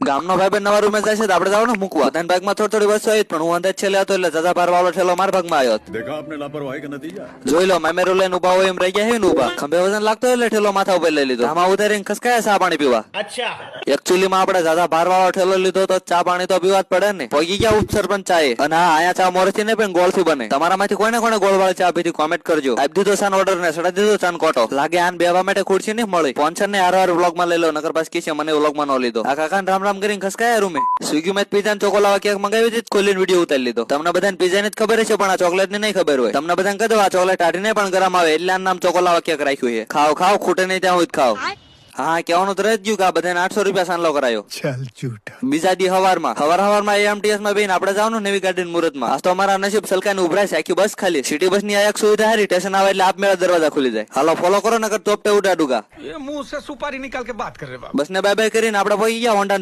ગામનો ભાઈ નવા રૂમે જાય છે આપણે જવાનું મૂકવા બધાના ભાગમાં થોડી વસ્તુ આવી પણ હું અંદર છેલ્લે હતો એટલે દાદા ભાર વાળો ઠેલો મારા ભાગમાં આવ્યો देखा आपने लापरवाही का नतीजा જોઈ લો મેમેરો લઈને ઉભા હોય એમ રહી ગયા હે ને ઉભા ખંભે વજન લાગતો એટલે ઠેલો માથા ઉપર લઈ લીધો આમાં ઉતારીને ખસકાયા ચા પાણી પીવા એકચ્યુઅલી માં આપણે દાદા ભાર વાળો ઠેલો લીધો તો ચા પાણી તો પીવા જ પડે ને પગી ગયા ઉપસરપંચ ચાએ અને હા અહીંયા ચા મોરથી ને પણ ગોળ થી બને તમારામાંથી કોઈને કોને ગોળ વાળી ચા પીધી કોમેન્ટ કરજો આપી દીધો સાન ઓર્ડર ને સડા દીધો ચાન કોટો લાગે આન બેવા માટે ખુરશી નહીં મળી પોન્સર ને હાર વ્લોગ માં લઈ લો નકર પાસ કે છે મને વ્લોગ માં નો લીધો આ કાકાને રામ રામ કરીને ખસકાયા રૂમે સ્વિગી માં પીઝા ચોકોલાવા કેક મંગાવી હતી ખોલીને વિડીયો ઉતારી લીધો તમને બધાને પીઝા ની જ ખબર છે પણ આ ચોકલેટ ની નહીં ખબર હોય તમને બધાને કહી દો આ ચોકલેટ આટીને પણ ગરમ આવે એટલે નામ ચોકોલાવા કેક રાખ્યું છે ખાવ ખાવ ખૂટે નહીં ત્યાં હોય ખાવ હા કેવાનું તો રહી જ ગયું કે આ બધાને 800 રૂપિયા સાનલો કરાયો ચાલ જૂઠા બીજા દી હવારમાં એએમટીએસ માં બેન આપણે જવાનું નેવી ગાર્ડન મુહૂર્ત માં આજ તો અમારા નસીબ સલકાને ઉભરાય છે આખી બસ ખાલી સિટી બસ ની આ એક સુવિધા હારી સ્ટેશન આવે એટલે આપ મેળા દરવાજા ખુલી જાય હાલો ફોલો કરો નકર તોપટે ઉડાડુગા ये मुंह से सुपारी निकाल के बात कर रहे बाप બસ ને બાય બાય કરીને આપણે પહોંચી ગયા હોન્ડા